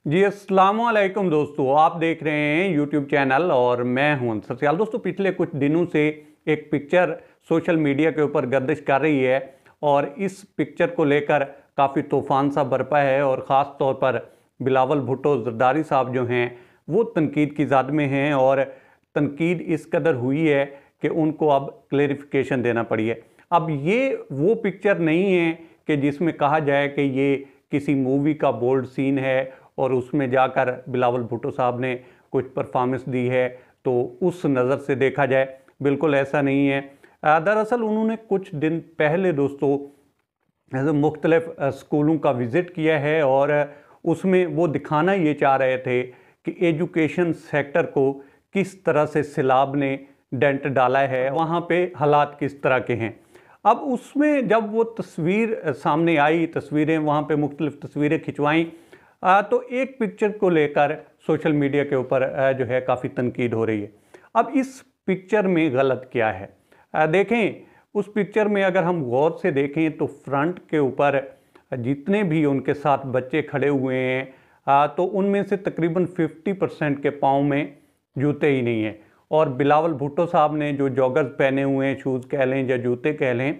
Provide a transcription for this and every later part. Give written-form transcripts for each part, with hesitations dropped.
जी अस्सलाम वालेकुम दोस्तों, आप देख रहे हैं यूट्यूब चैनल और मैं हूं अंसर सियाल। दोस्तों पिछले कुछ दिनों से एक पिक्चर सोशल मीडिया के ऊपर गर्दिश कर रही है और इस पिक्चर को लेकर काफ़ी तूफान सा बरपा है और ख़ास तौर पर बिलावल भुट्टो ज़रदारी साहब जो हैं वो तनकीद की ज़द में हैं और तनकीद इस कदर हुई है कि उनको अब क्लेरिफिकेशन देना पड़ी है। अब ये वो पिक्चर नहीं है कि जिसमें कहा जाए कि ये किसी मूवी का बोल्ड सीन है और उसमें जाकर बिलावल भुट्टो साहब ने कुछ परफॉर्मेंस दी है, तो उस नज़र से देखा जाए बिल्कुल ऐसा नहीं है। दरअसल उन्होंने कुछ दिन पहले दोस्तों मुख्तलिफ स्कूलों का विज़िट किया है और उसमें वो दिखाना ये चाह रहे थे कि एजुकेशन सेक्टर को किस तरह से सैलाब ने डेंट डाला है, वहाँ पे हालात किस तरह के हैं। अब उसमें जब वो तस्वीर सामने आई, तस्वीरें वहाँ पे मुख्तलिफ तस्वीरें खिंचवाईं, तो एक पिक्चर को लेकर सोशल मीडिया के ऊपर जो है काफ़ी तनकीद हो रही है। अब इस पिक्चर में गलत क्या है? देखें, उस पिक्चर में अगर हम गौर से देखें तो फ्रंट के ऊपर जितने भी उनके साथ बच्चे खड़े हुए हैं तो उनमें से तकरीबन 50% के पाँव में जूते ही नहीं हैं। और बिलावल भुट्टो साहब ने जो जॉगर्स पहने हुए हैं, शूज़ कह लें या जूते कह लें,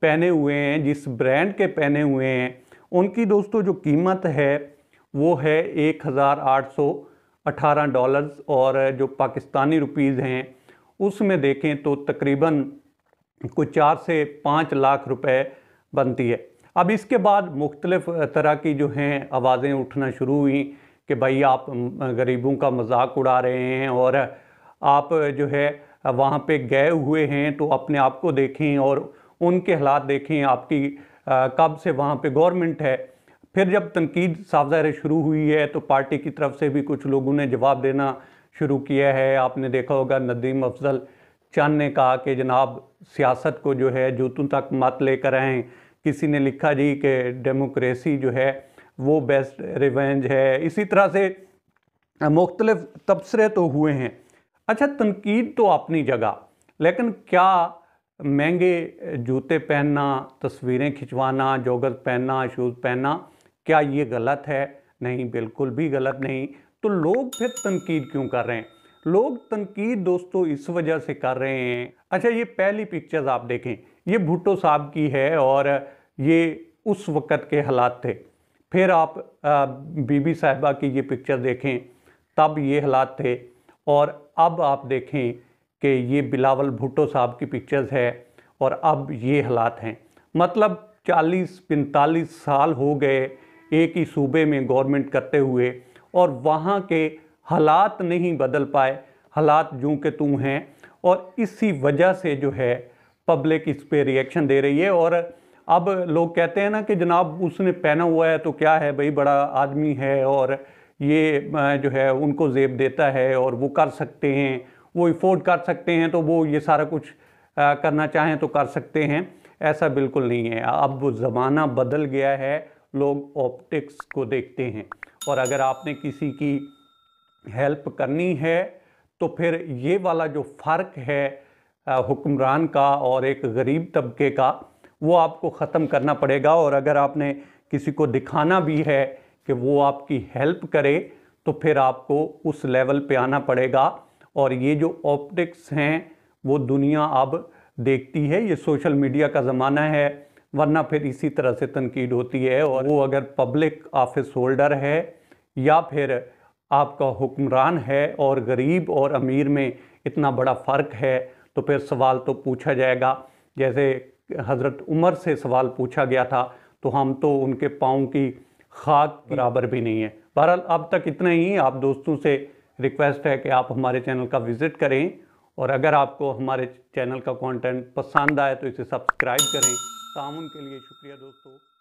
पहने हुए हैं, जिस ब्रांड के पहने हुए हैं, उनकी दोस्तों जो कीमत है वो है $1,818 और जो पाकिस्तानी रुपीज़ हैं उसमें देखें तो तकरीबन कुछ 4 से 5 लाख रुपए बनती है। अब इसके बाद मुख्तलिफ तरह की जो हैं आवाज़ें उठना शुरू हुई कि भाई आप गरीबों का मजाक उड़ा रहे हैं और आप जो है वहाँ पे गए हुए हैं तो अपने आप को देखें और उनके हालात देखें, आपकी कब से वहाँ पे गवर्नमेंट है। फिर जब तनकीद साफ ज़ाहिर शुरू हुई है तो पार्टी की तरफ से भी कुछ लोगों ने जवाब देना शुरू किया है। आपने देखा होगा नदीम अफजल चंद ने कहा कि जनाब सियासत को जो है जूतों तक मत लेकर आएँ। किसी ने लिखा जी कि डेमोक्रेसी जो है वो बेस्ट रिवेंज है। इसी तरह से मुख्तलिफ तबसरे तो हुए हैं। अच्छा, तनकीद तो अपनी जगह, लेकिन क्या महंगे जूते पहनना, तस्वीरें खिंचवाना, जॉगर्स पहनना, शूज़ पहनना, क्या ये गलत है? नहीं, बिल्कुल भी गलत नहीं। तो लोग फिर तनकीद क्यों कर रहे हैं? लोग तनकीद दोस्तों इस वजह से कर रहे हैं। अच्छा, ये पहली पिक्चर्स आप देखें, ये भुट्टो साहब की है और ये उस वक़्त के हालात थे। फिर आप बीबी साहिबा की ये पिक्चर देखें, तब ये हालात थे। और अब आप देखें कि ये बिलावल भुट्टो साहब की पिक्चर्स है और अब ये हालात हैं। मतलब 40-45 साल हो गए एक ही सूबे में गवर्नमेंट करते हुए और वहाँ के हालात नहीं बदल पाए, हालात यूँ के त्यों हैं। और इसी वजह से जो है पब्लिक इस पे रिएक्शन दे रही है। और अब लोग कहते हैं ना कि जनाब उसने पहना हुआ है तो क्या है भाई, बड़ा आदमी है और ये जो है उनको जेब देता है और वो कर सकते हैं, वो अफोर्ड कर सकते हैं, तो वो ये सारा कुछ करना चाहें तो कर सकते हैं। ऐसा बिल्कुल नहीं है। अब वो ज़माना बदल गया है, लोग ऑप्टिक्स को देखते हैं। और अगर आपने किसी की हेल्प करनी है तो फिर ये वाला जो फ़र्क है हुक्मरान का और एक गरीब तबके का, वो आपको ख़त्म करना पड़ेगा। और अगर आपने किसी को दिखाना भी है कि वो आपकी हेल्प करे तो फिर आपको उस लेवल पे आना पड़ेगा। और ये जो ऑप्टिक्स हैं वो दुनिया अब देखती है, ये सोशल मीडिया का ज़माना है, वरना फिर इसी तरह से तनकीद होती है। और वो अगर पब्लिक ऑफिस होल्डर है या फिर आपका हुक्मरान है और गरीब और अमीर में इतना बड़ा फ़र्क है तो फिर सवाल तो पूछा जाएगा। जैसे हज़रत उमर से सवाल पूछा गया था तो हम तो उनके पाँव की खाक बराबर भी नहीं है। बहरहाल अब तक इतना ही। आप दोस्तों से रिक्वेस्ट है कि आप हमारे चैनल का विज़िट करें और अगर आपको हमारे चैनल का कंटेंट पसंद आए तो इसे सब्सक्राइब करें। तामुन के लिए शुक्रिया दोस्तों।